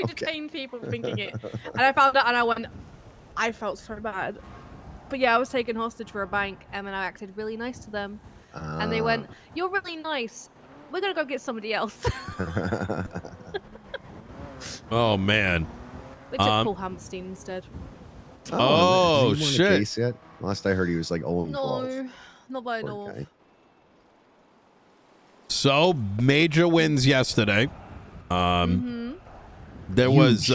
detain people for thinking it. And I found out and I went, I felt so bad. But yeah, I was taken hostage for a bank and then I acted really nice to them. And they went, you're really nice. We're going to go get somebody else. Oh, man. We took Paul Hammerstein instead. Oh, shit. Won a case yet? Last I heard, he was like 0-12. No, not by all. So major wins yesterday. There was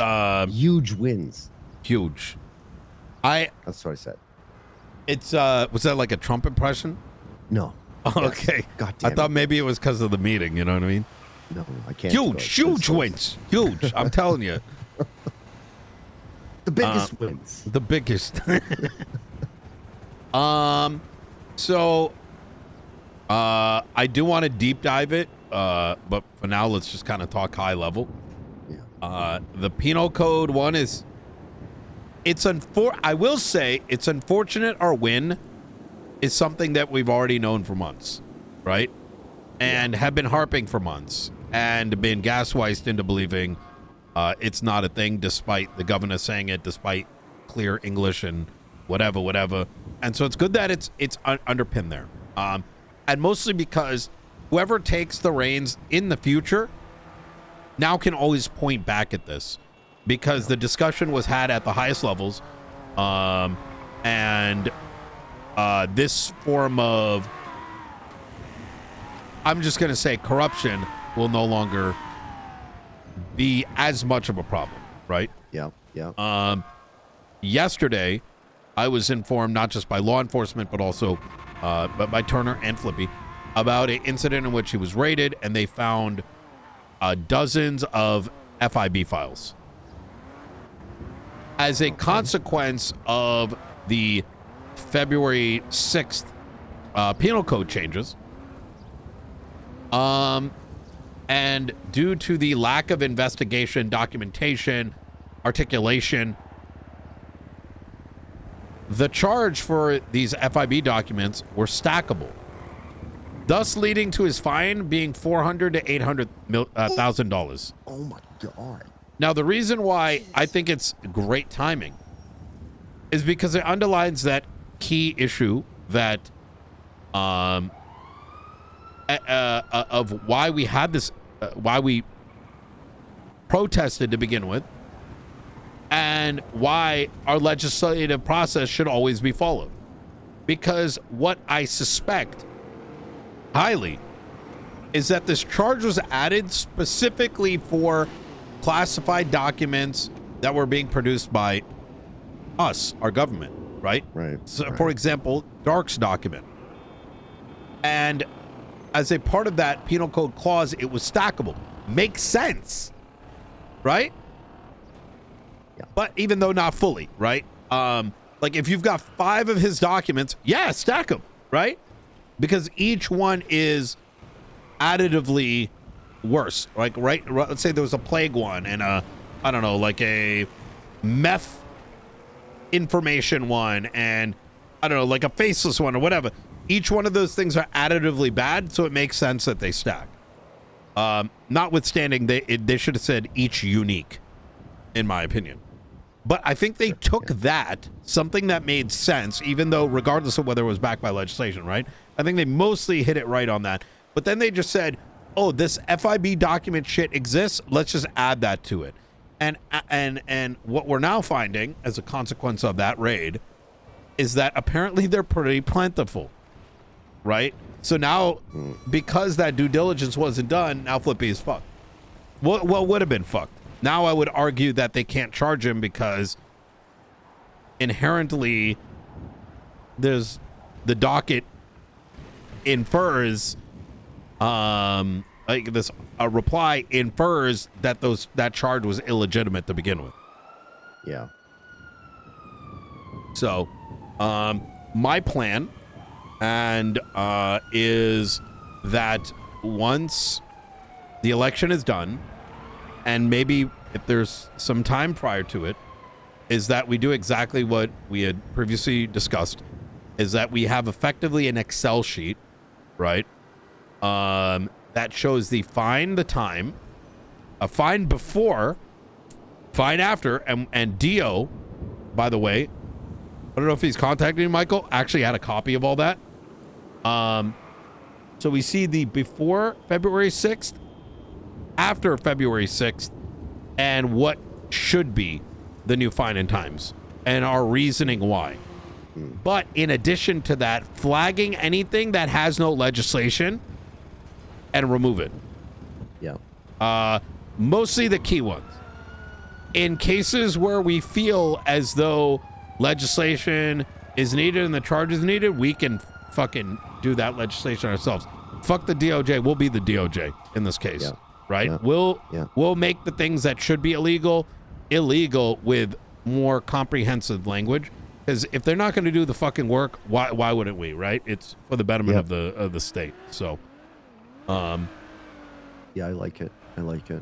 huge wins. Huge. That's what I said. It's was that like a Trump impression? No. Okay. Yes. God damn I thought maybe it was because of the meeting. You know what I mean? No, I can't. Huge wins. Huge. I'm telling you. The biggest wins. The biggest. So I do want to deep dive it, but for now let's just kind of talk high level. Yeah. The penal code one is I will say it's unfortunate our win is something that we've already known for months, right? And have been harping for months and been gaswiced into believing it's not a thing, despite the governor saying it, despite clear English and whatever. And so it's good that it's underpinned there. And mostly because whoever takes the reins in the future now can always point back at this, because the discussion was had at the highest levels, and this form of, I'm just going to say, corruption will no longer be as much of a problem, right? Yeah. Yesterday, I was informed not just by law enforcement, but also but by Turner and Flippy about an incident in which he was raided and they found dozens of FIB files. As a consequence of the February 6th penal code changes, and due to the lack of investigation, documentation, articulation, the charge for these FIB documents were stackable, thus leading to his fine being $400,000 to $800,000. Oh my God. Now, the reason why I think it's great timing is because it underlines that key issue that of why we had this, why we protested to begin with, and why our legislative process should always be followed. Because what I suspect highly is that this charge was added specifically for classified documents that were being produced by us, our government, right? Right. So, for example, Dark's document. And as a part of that penal code clause, it was stackable. Makes sense, right? Yeah. But even though not fully, right? Like if you've got 5 of his documents, yeah, stack them, right? Because each one is additively worse. Like, right? Let's say there was a plague one and I don't know, like a meth information one and I don't know, like a faceless one or whatever. Each one of those things are additively bad, so it makes sense that they stack. Notwithstanding, they should have said each unique, in my opinion. But I think they took that, something that made sense, even though regardless of whether it was backed by legislation, right? I think they mostly hit it right on that. But then they just said, oh, this FIB document shit exists. Let's just add that to it. And what we're now finding as a consequence of that raid is that apparently they're pretty plentiful, right? So now, because that due diligence wasn't done, now Flippy is fucked. What would have been fucked? Now I would argue that they can't charge him because inherently there's the docket infers like this a reply infers that that charge was illegitimate to begin with. Yeah. So my plan and is that once the election is done, and maybe if there's some time prior to it, is that we do exactly what we had previously discussed, is that we have effectively an Excel sheet, right? That shows the fine, the time, a fine before fine after. And Dio, by the way, I don't know if he's contacting you, Michael, actually had a copy of all that. So we see the before February 6th, after February 6th, and what should be the new fine and times, and our reasoning why. But in addition to that, flagging anything that has no legislation and remove it. Yeah. Mostly the key ones. In cases where we feel as though legislation is needed and the charge is needed, we can fucking do that legislation ourselves. Fuck the DOJ. We'll be the DOJ in this case. Yeah. Right? Yeah. We'll make the things that should be illegal with more comprehensive language. Because if they're not going to do the fucking work, why wouldn't we? Right? It's for the betterment of the state. So, yeah, I like it. I like it.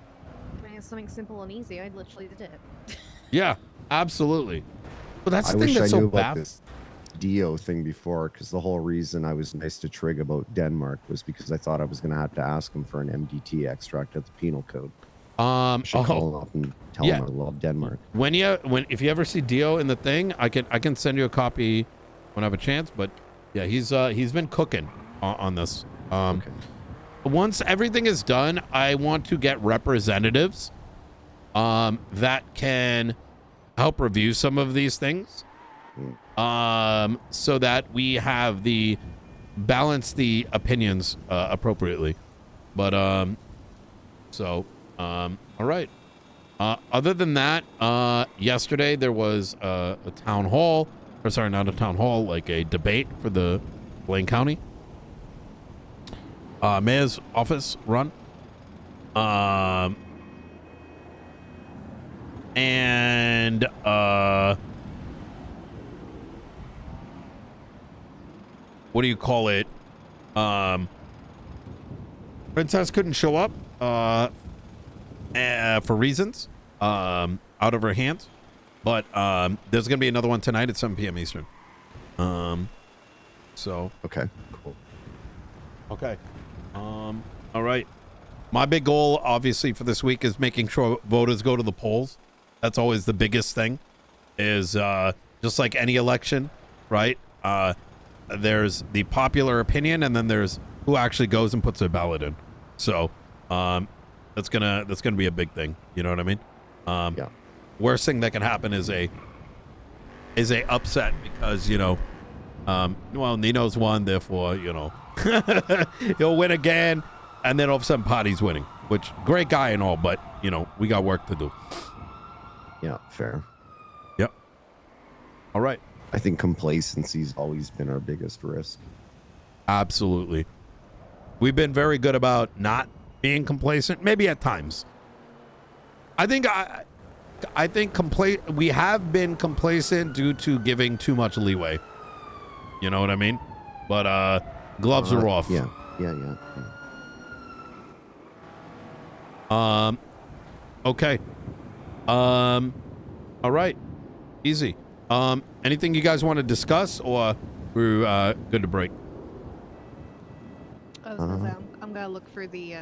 I mean, it's something simple and easy. I literally did it. Yeah, absolutely. But that's the I thing wish that's I so knew about bad. this Dio thing before, because the whole reason I was nice to Trig about Denmark was because I thought I was going to have to ask him for an MDT extract at the penal code. I should call him up and tell him I love Denmark. If you ever see Dio in the thing, I can send you a copy when I have a chance. But yeah, he's been cooking on this. Okay. Once everything is done, I want to get representatives that can help review some of these things, so that we have the balance the opinions appropriately. But all right. Other than that, yesterday there was a town hall, or sorry, not a town hall, like a debate for the Blaine County mayor's office run. And what do you call it? Princess couldn't show up for reasons out of her hands, but there's gonna be another one tonight at 7 p.m. Eastern. So Okay, cool. okay. All right. My big goal, obviously, for this week is making sure voters go to the polls. That's always the biggest thing. Is just like any election, right? There's the popular opinion, and then there's who actually goes and puts their ballot in. So, that's gonna be a big thing. You know what I mean? Yeah. Worst thing that can happen is a upset because well, Nino's won, therefore he'll win again, and then all of a sudden Potty's winning, which great guy and all, but we got work to do. Yeah, fair. Yep. All right. I think complacency's always been our biggest risk. Absolutely. We've been very good about not being complacent, maybe at times. I think we have been complacent due to giving too much leeway. You know what I mean? But gloves are off. Yeah. Okay. All right. Easy. Anything you guys want to discuss, or we're good to break? I was gonna say, I'm gonna look through the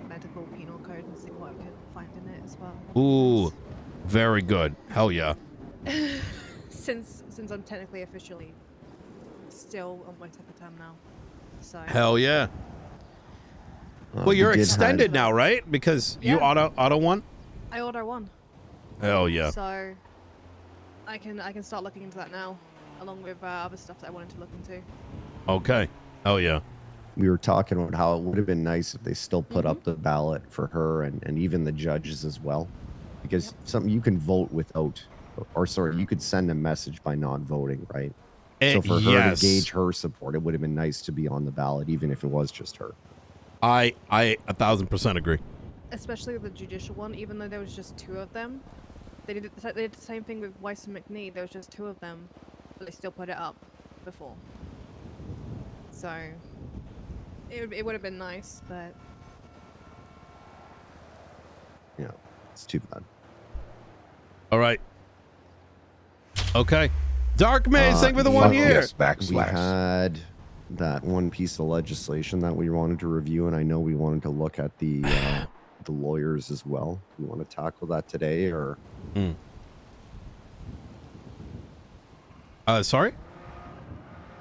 medical penal code and see what I can find in it as well. Ooh, very good. Hell yeah. Since I'm technically officially still on my type of term now, so. Hell yeah. Well, you're extended now, right? Because you auto one. I auto one. Hell yeah. So I can start looking into that now, along with other stuff that I wanted to look into. Okay. Hell yeah. We were talking about how it would have been nice if they still put up the ballot for her and even the judges as well, because something you can vote without, or sorry, you could send a message by not voting, right? So for her to gauge her support, it would have been nice to be on the ballot, even if it was just her. I 1000% agree. Especially with the judicial one, even though there was just 2 of them. They did the same thing with Weiss and McNee. There was just 2 of them, but they still put it up before. So it would have been nice, but Yeah, it's too bad. All right. Okay. Dark Maze, thank you for the 1 year. Yes, We backslash. had that one piece of legislation that we wanted to review, and I know we wanted to look at the lawyers as well. You want to tackle that today, or Sorry?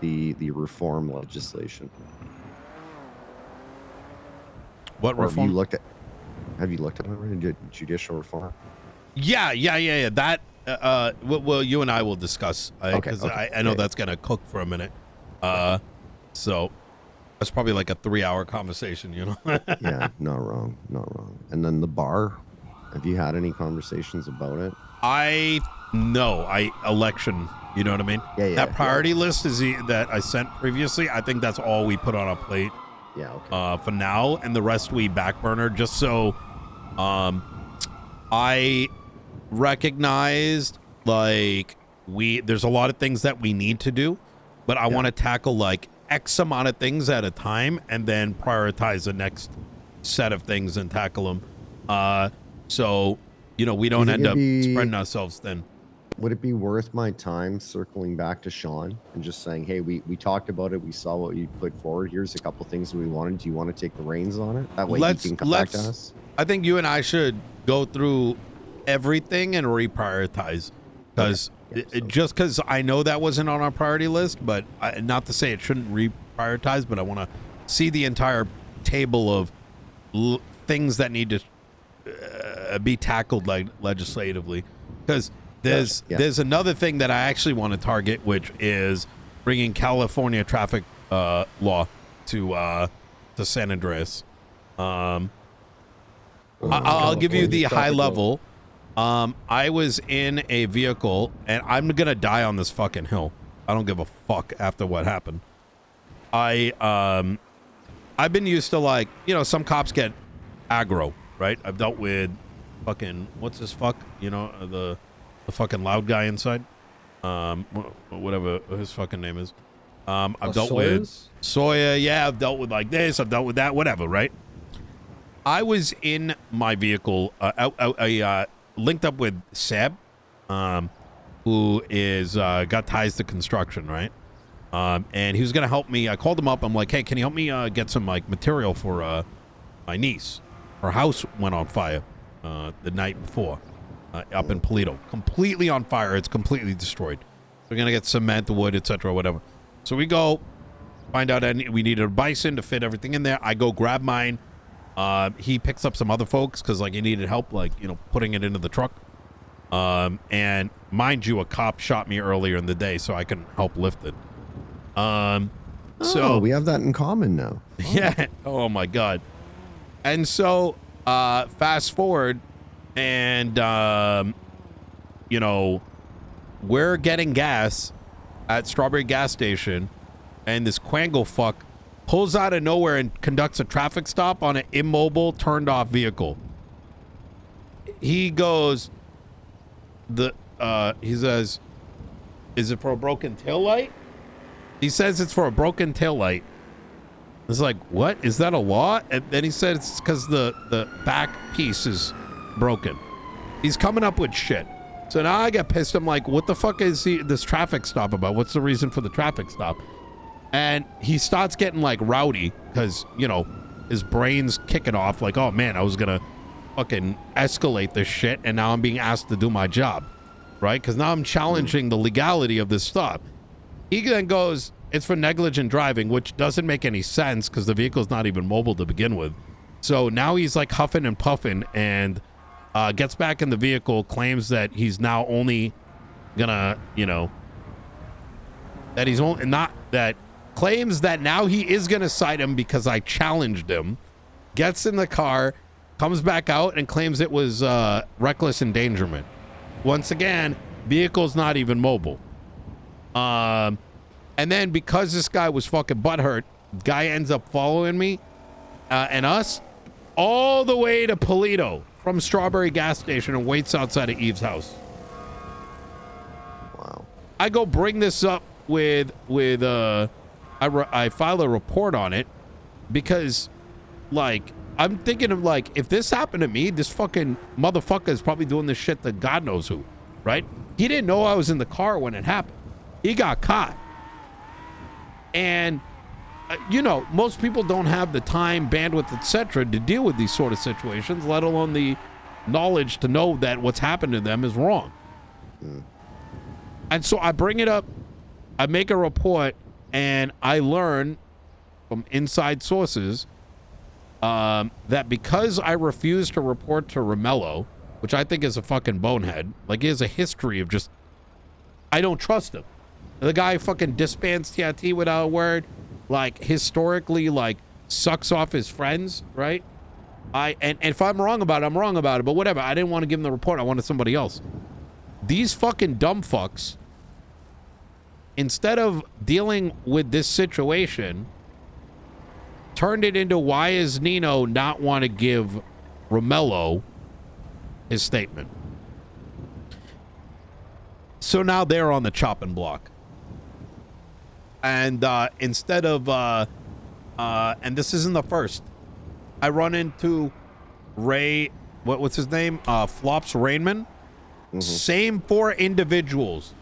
The reform legislation. What Or reform? Have you looked at it already? Judicial reform? Yeah. That, well, you and I will discuss. Because I know that's going to cook for a minute. So that's probably like a 3-hour conversation, you know? Yeah, not wrong. And then the bar, have you had any conversations about it? Election, you know what I mean? Yeah. That priority list that I sent previously, I think that's all we put on our plate. Yeah, okay. For now, and the rest we backburner just so I recognized like there's a lot of things that we need to do, but I want to tackle like X amount of things at a time and then prioritize the next set of things and tackle them. So, you know, we don't end up spreading ourselves thin. Would it be worth my time circling back to Sean and just saying, hey, we talked about it. We saw what you put forward. Here's a couple things we wanted. Do you want to take the reins on it? That way he can come back to us. I think you and I should go through everything and reprioritize. Because just because I know that wasn't on our priority list, but not to say it shouldn't reprioritize, but I want to see the entire table of things that need to be tackled like legislatively. Because there's another thing that I actually want to target, which is bringing California traffic law to San Andreas. I'll give you the high level. I was in a vehicle, and I'm gonna die on this fucking hill. I don't give a fuck after what happened. I've been used to, like, you know, some cops get aggro, right? I've dealt with fucking what's this fuck, you know, the fucking loud guy inside, whatever his fucking name is. I've dealt with Sawyer. Yeah, I've dealt with like this. I've dealt with that. Whatever, right? I was in my vehicle. I linked up with Seb, who is got ties to construction, right? And he was gonna help me. I called him up. I'm like, hey, can you help me get some like material for my niece? Her house went on fire the night before. Up in Polito, completely on fire. It's completely destroyed. We're gonna get cement, wood, etc., whatever. So we go find out we needed a bison to fit everything in there. I go grab mine. He picks up some other folks because like he needed help, like, you know, putting it into the truck. And mind you, a cop shot me earlier in the day, so I can help lift it. So we have that in common now. Yeah. Oh my god. And so fast forward. And, you know, we're getting gas at Strawberry gas station, and this Quango fuck pulls out of nowhere and conducts a traffic stop on an immobile, turned off vehicle. He goes, he says, is it for a broken taillight? He says it's for a broken taillight. It's like, what? Is that a law? And then he said it's because the back piece is broken. He's coming up with shit. So now I get pissed. I'm like, what the fuck is this traffic stop about? What's the reason for the traffic stop? And he starts getting like rowdy because, you know, his brain's kicking off like, oh man, I was gonna fucking escalate this shit, and now I'm being asked to do my job, right? Because now I'm challenging the legality of this stop. He then goes, it's for negligent driving, which doesn't make any sense because the vehicle's not even mobile to begin with. So now he's like huffing and puffing and gets back in the vehicle, claims that he's now only gonna, you know, that he's only not that claims that now he is gonna cite him because I challenged him, gets in the car, comes back out and claims it was reckless endangerment. Once again, vehicle's not even mobile. And then because this guy was fucking butthurt, guy ends up following me and us all the way to Polito from Strawberry gas station and waits outside of Eve's house. Wow. I go bring this up with I file a report on it because, like, I'm thinking of, like, if this happened to me, this fucking motherfucker is probably doing this shit to God knows who, right? He didn't know I was in the car when it happened. He got caught. And you know, most people don't have the time, bandwidth, etc. to deal with these sort of situations, let alone the knowledge to know that what's happened to them is wrong. And so I bring it up, I make a report, and I learn from inside sources that because I refused to report to Romello, which I think is a fucking bonehead, like he has a history of just, I don't trust him. The guy fucking disbands TRT without a word, like historically, like sucks off his friends, right? And if I'm wrong about it, I'm wrong about it, but whatever. I didn't want to give him the report. I wanted somebody else. These fucking dumb fucks, instead of dealing with this situation, turned it into why is Nino not want to give Romello his statement. So now they're on the chopping block. And instead of, and this isn't the first, I run into Ray, what's his name? Flops Rainman. Same 4 individuals.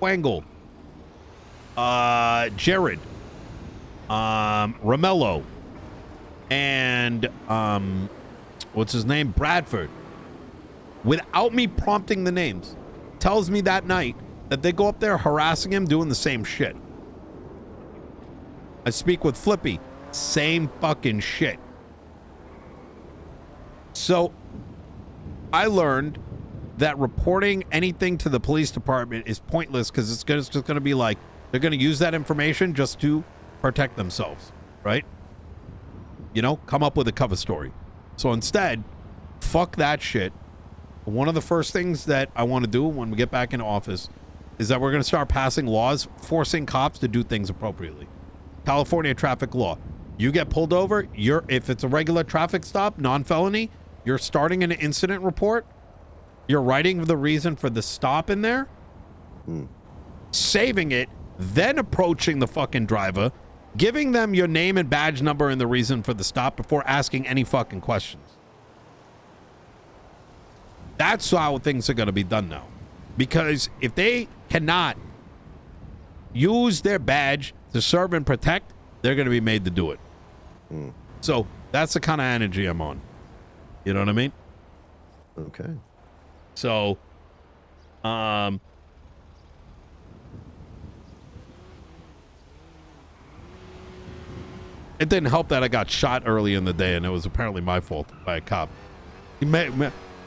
Wangle. Jared. Romello. And, what's his name? Bradford. Without me prompting the names. Tells me that night that they go up there harassing him, doing the same shit. I speak with Flippy. Same fucking shit. So, I learned that reporting anything to the police department is pointless because it's just going to be like, they're going to use that information just to protect themselves, right? You know, come up with a cover story. So instead, fuck that shit. One of the first things that I want to do when we get back into office is that we're going to start passing laws forcing cops to do things appropriately. California traffic law. You get pulled over, if it's a regular traffic stop, non-felony, you're starting an incident report. You're writing the reason for the stop in there, saving it, then approaching the fucking driver, giving them your name and badge number and the reason for the stop before asking any fucking questions. That's how things are going to be done now. Because if they cannot use their badge to serve and protect, they're going to be made to do it. So that's the kind of energy I'm on. You know what I mean? Okay. So, it didn't help that I got shot early in the day, and it was apparently my fault by a cop. He may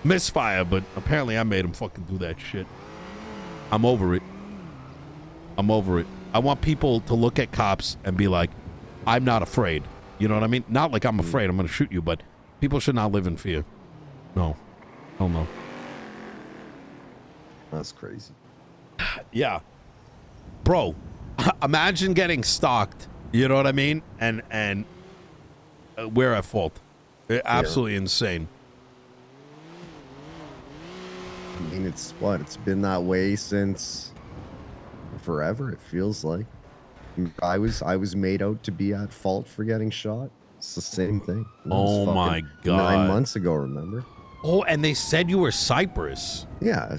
misfire, but apparently I made him fucking do that shit. I'm over it. I'm over it. I want people to look at cops and be like, I'm not afraid. You know what I mean? Not like I'm afraid I'm going to shoot you, but people should not live in fear. No. Hell no. That's crazy. Yeah. Bro, imagine getting stalked. You know what I mean? And we're at fault. Absolutely insane. I mean, it's been that way since forever, it feels like. I was made out to be at fault for getting shot. It's the same thing. Oh my God. 9 months ago, remember? Oh, and they said you were Cyprus. Yeah.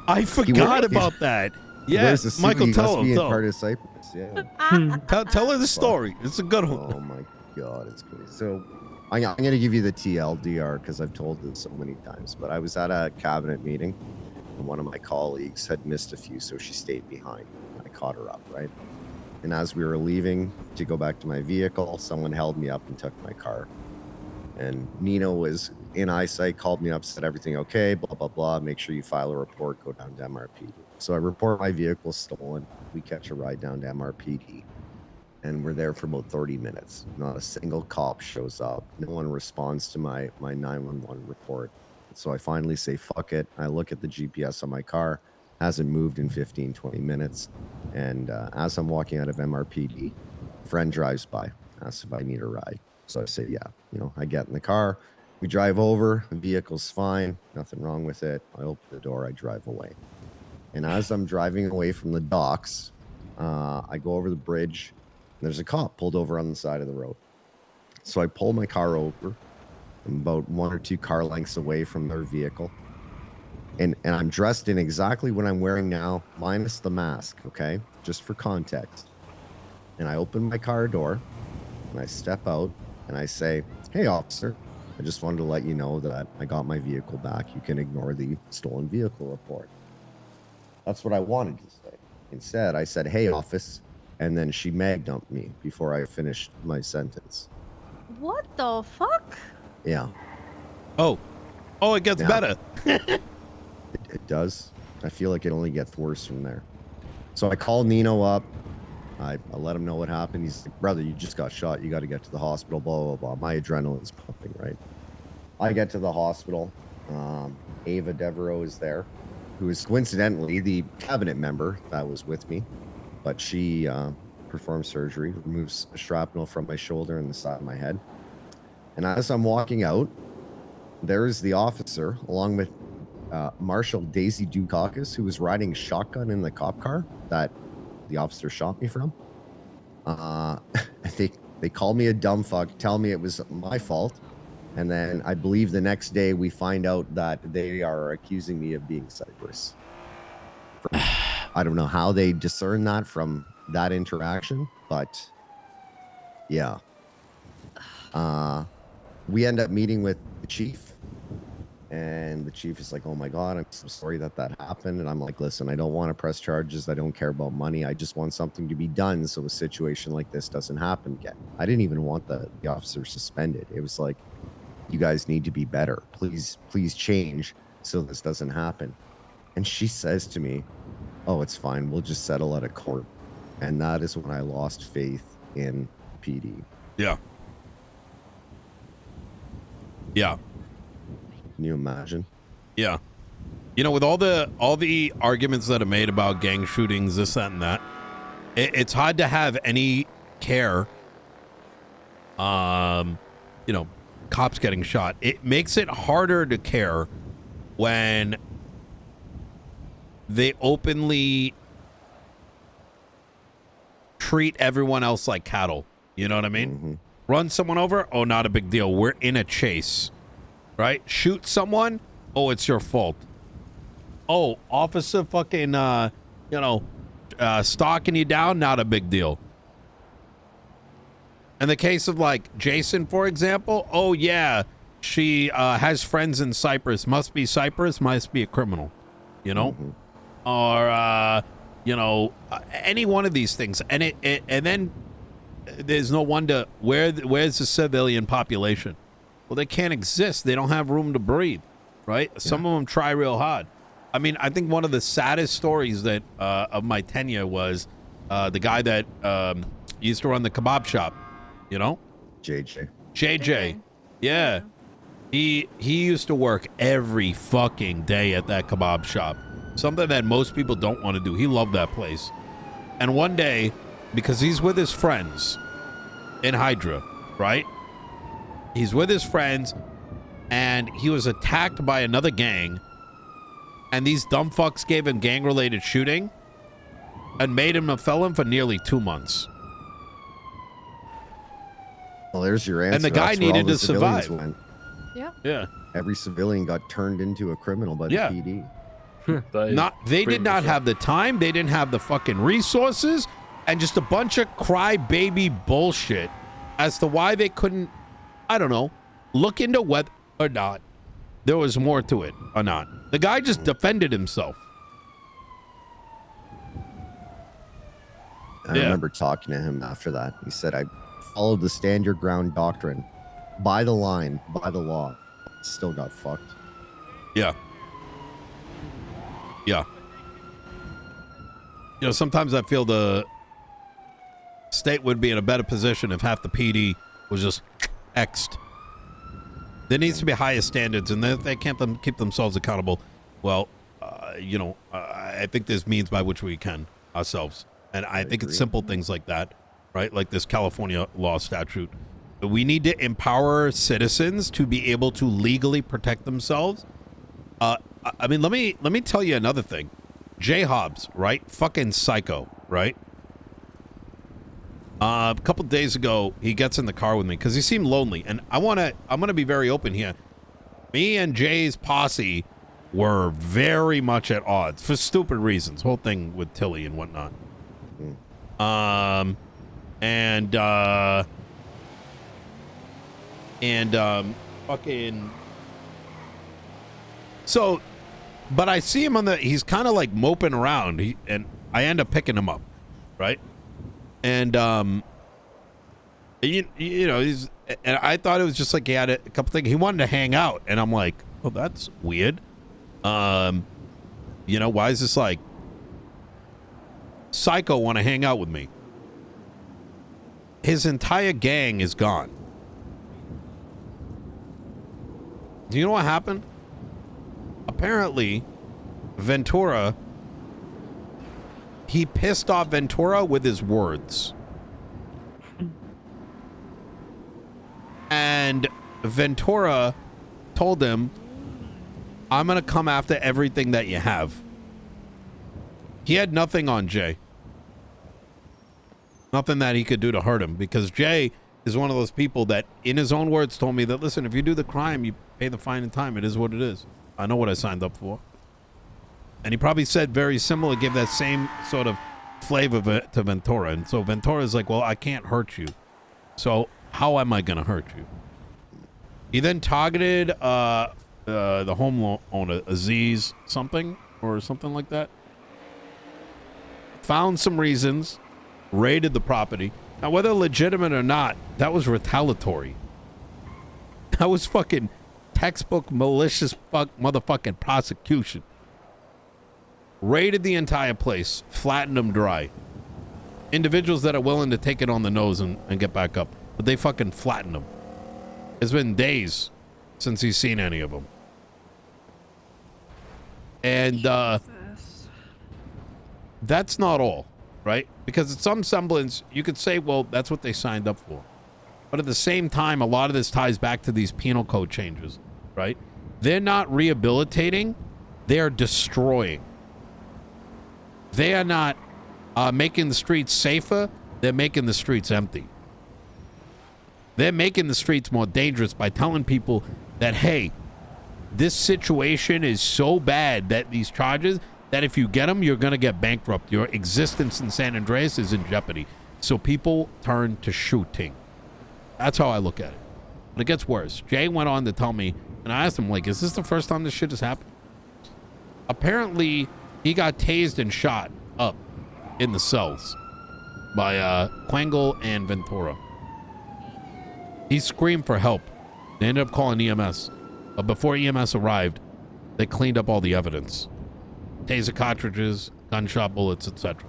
I forgot about that. Yeah, Michael, tell him. Part of Cyprus, yeah. Tell her the story. It's a good one. Oh my God, it's crazy. So I'm going to give you the TLDR because I've told this so many times, but I was at a cabinet meeting and one of my colleagues had missed a few, so she stayed behind. I caught her up, right? And as we were leaving to go back to my vehicle, someone held me up and took my car. And Nino was in eyesight, called me up, said everything okay, blah, blah, blah. Make sure you file a report, go down to MRPD. So I report my vehicle stolen. We catch a ride down to MRPD. And we're there for about 30 minutes. Not a single cop shows up. No one responds to my 911 report. So I finally say, fuck it. I look at the GPS on my car. Hasn't moved in 15, 20 minutes. And as I'm walking out of MRPD, a friend drives by, asks if I need a ride. So I say, yeah. You know, I get in the car. We drive over. The vehicle's fine. Nothing wrong with it. I open the door. I drive away. And as I'm driving away from the docks, I go over the bridge. There's a cop pulled over on the side of the road. So I pull my car over. I'm about 1 or 2 car lengths away from their vehicle. And I'm dressed in exactly what I'm wearing now, minus the mask, okay? Just for context. And I open my car door, and I step out, and I say, hey, officer, I just wanted to let you know that I got my vehicle back. You can ignore the stolen vehicle report. That's what I wanted to say. Instead, I said, hey, office. And then she mag dumped me before I finished my sentence. What the fuck? Yeah. Oh, it gets better. It does. I feel like it only gets worse from there. So I called Nino up. I let him know what happened. He's like, brother, you just got shot. You got to get to the hospital, blah, blah, blah. My adrenaline's pumping, right? I get to the hospital. Ava Devereaux is there, who is coincidentally the cabinet member that was with me. But she performs surgery, removes a shrapnel from my shoulder and the side of my head. And as I'm walking out, there's the officer, along with Marshal Daisy Dukakis, who was riding shotgun in the cop car that the officer shot me from. They called me a dumb fuck, tell me it was my fault. And then I believe the next day we find out that they are accusing me of being Cyprus. I don't know how they discern that from that interaction, but yeah. We end up meeting with the chief. And the chief is like, oh my God, I'm so sorry that happened. And I'm like, listen, I don't want to press charges. I don't care about money. I just want something to be done so a situation like this doesn't happen again. I didn't even want the officer suspended. It was like, you guys need to be better. Please change so this doesn't happen. And she says to me, oh, it's fine. We'll just settle at a court. And that is when I lost faith in PD. Yeah. Yeah. Can you imagine? Yeah. You know, with all the arguments that are made about gang shootings, this, that, and that, it's hard to have any care. You know, cops getting shot. It makes it harder to care when they openly treat everyone else like cattle. You know what I mean? Mm-hmm. Run someone over? Oh, not a big deal. We're in a chase. Right? Shoot someone? Oh, it's your fault. Oh, officer fucking, stalking you down? Not a big deal. In the case of, like, Jason, for example, oh, yeah, she has friends in Cyprus. Must be Cyprus, must be a criminal. You know? Mm-hmm. Or, any one of these things. And and then there's no wonder, where's the civilian population? Well, they can't exist. They don't have room to breathe, right? Yeah. Some of them try real hard. I mean, I think one of the saddest stories that of my tenure was the guy that used to run the kebab shop, you know? JJ. Yeah. He used to work every fucking day at that kebab shop. Something that most people don't want to do. He loved that place. And one day, because he's with his friends in Hydra, right? He's with his friends, and he was attacked by another gang, and these dumb fucks gave him gang-related shooting and made him a felon for nearly 2 months. Well, there's your answer. And the guy needed to survive. Yeah. Yeah. Every civilian got turned into a criminal by the PD. They did not have the time. They didn't have the fucking resources, and just a bunch of crybaby bullshit as to why they couldn't, I don't know, look into whether or not there was more to it or not. The guy just defended himself. I remember talking to him after that. He said, I followed the stand your ground doctrine. By the line, by the law. Still got fucked. Yeah. Yeah. You know, sometimes I feel the state would be in a better position if half the PD was just X'd. There needs to be higher standards, and they can't keep themselves accountable. Well, I think there's means by which we can ourselves. And I think it's simple things like that, right? Like this California law statute. We need to empower citizens to be able to legally protect themselves. I mean, let me tell you another thing. Jay Hobbs, right? Fucking psycho, right? A couple days ago, he gets in the car with me because he seemed lonely, and I'm gonna be very open here. Me and Jay's posse were very much at odds for stupid reasons. Whole thing with Tilly and whatnot. fucking. So, but I see him on the. He's kind of like moping around, and I end up picking him up, right? And you know, and I thought it was just like he had a couple things. He wanted to hang out, and I'm like, well, that's weird. You know, why is this like psycho want to hang out with me? His entire gang is gone. Do you know what happened? Apparently, Ventura, he pissed off Ventura with his words. And Ventura told him, I'm going to come after everything that you have. He had nothing on Jay. Nothing that he could do to hurt him, because Jay is one of those people that, in his own words, told me that, listen, if you do the crime, you pay the fine in time. It is what it is. I know what I signed up for. And he probably said very similar, give that same sort of flavor to Ventura. And so Ventura's like, well, I can't hurt you. So how am I going to hurt you? He then targeted the home owner, Aziz something or something like that. Found some reasons, raided the property. Now, whether legitimate or not, that was retaliatory. That was fucking textbook malicious motherfucking prosecution. Raided the entire place, flattened them dry. Individuals that are willing to take it on the nose and get back up, but they fucking flattened them. It's been days since he's seen any of them. And that's not all, right? Because it's some semblance, you could say, well, that's what they signed up for. But at the same time, a lot of this ties back to these penal code changes, right? They're not rehabilitating, they're destroying. They are not making the streets safer, they're making the streets empty. They're making the streets more dangerous by telling people that, hey, this situation is so bad that these charges, that if you get them, you're going to get bankrupt. Your existence in San Andreas is in jeopardy. So people turn to shooting. That's how I look at it. But it gets worse. Jay went on to tell me, and I asked him, like, is this the first time this shit has happened? Apparently, he got tased and shot up in the cells by Quangle and Ventura. He screamed for help. They ended up calling EMS. But before EMS arrived, they cleaned up all the evidence. Taser cartridges, gunshot bullets, etc.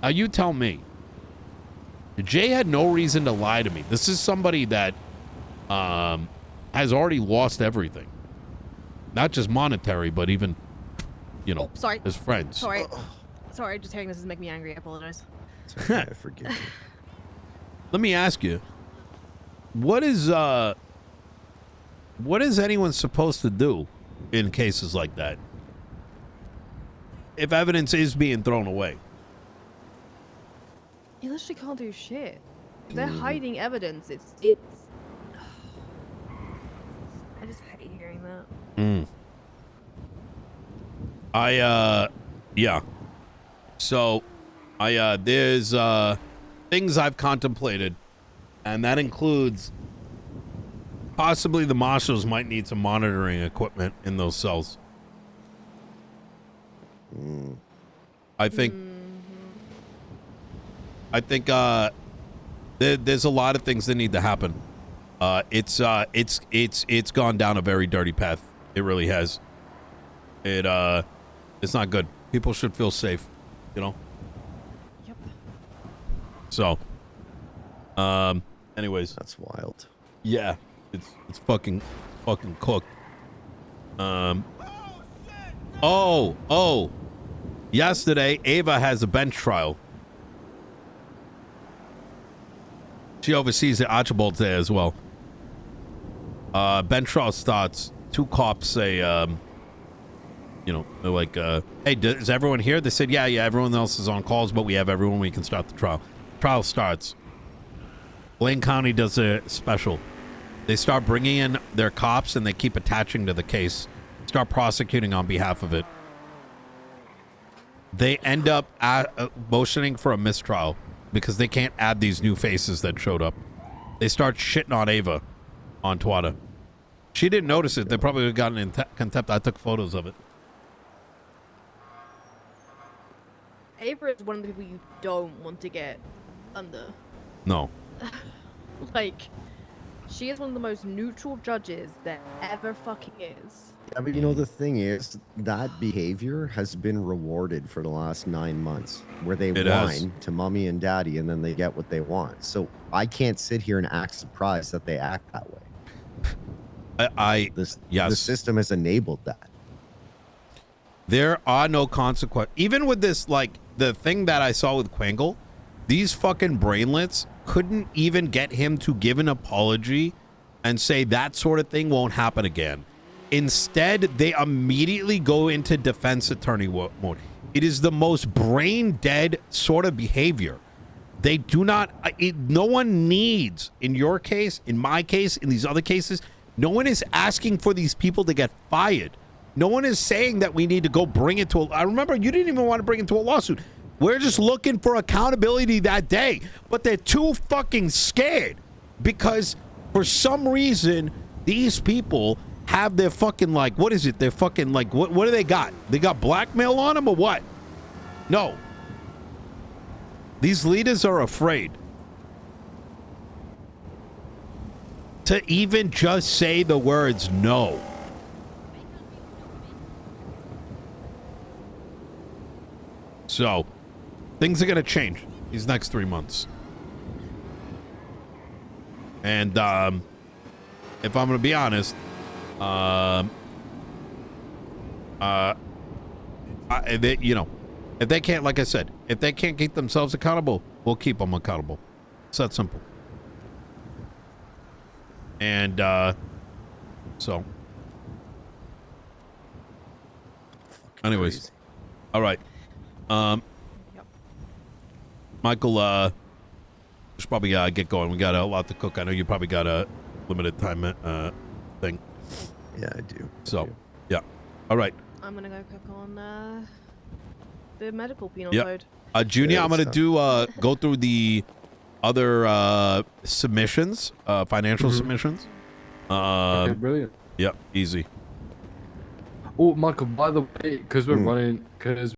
Now you tell me. Jay had no reason to lie to me. This is somebody that has already lost everything. Not just monetary, but even, you know, sorry. his friends. Sorry, just hearing this is making me angry. I apologize. I forgive you. Let me ask you. What is anyone supposed to do in cases like that? If evidence is being thrown away? You literally can't do shit. They're hiding evidence. It's I just hate hearing that. Yeah. So, there's things I've contemplated, and that includes possibly the marshals might need some monitoring equipment in those cells. I think there's a lot of things that need to happen. It's gone down a very dirty path. It really has. It's not good. People should feel safe, you know? Yep. So, anyways. That's wild. Yeah, it's fucking cooked. Yesterday, Ava has a bench trial. She oversees the Archibald's there as well. Bench trial starts. Two cops say, they're like, hey, is everyone here? They said, yeah, everyone else is on calls, but we have everyone. We can start the trial. Trial starts. Blaine County does a special. They start bringing in their cops, and they keep attaching to the case. Start prosecuting on behalf of it. They end up motioning for a mistrial because they can't add these new faces that showed up. They start shitting on Ava on Twitter. She didn't notice it. They probably would have gotten in contempt. I took photos of it. Ava is one of the people you don't want to get under. No. Like, she is one of the most neutral judges there ever fucking is. Yeah, but you know, the thing is, that behavior has been rewarded for the last 9 months, where they whine to mommy and daddy and then they get what they want. So I can't sit here and act surprised that they act that way. Yes. The system has enabled that. There are no consequences. Even with this, like, the thing that I saw with Quangle, these fucking brainlets couldn't even get him to give an apology and say that sort of thing won't happen again. Instead, they immediately go into defense attorney mode. It is the most brain dead sort of behavior. They do not, no one needs, in your case, in my case, in these other cases, no one is asking for these people to get fired. No one is saying that we need to go bring it to I remember you didn't even want to bring it to a lawsuit. We're just looking for accountability that day. But they're too fucking scared because for some reason, these people have their fucking, like, what is it? They're fucking, like, what do they got? They got blackmail on them or what? No. These leaders are afraid to even just say the words no. So, things are going to change these next 3 months. And if I'm going to be honest, if they can't, like I said, if they can't keep themselves accountable, we'll keep them accountable. It's that simple. And so, anyways, all right. Michael, should probably get going. We got a lot to cook. I know you probably got a limited time thing. Yeah, I do. So, yeah. All right. I'm gonna go cook on the medical penal yep. code. Junior, I'm gonna do go through the other submissions, financial submissions. Okay, brilliant. Yep, easy. Oh, Michael, by the way, because we're running, because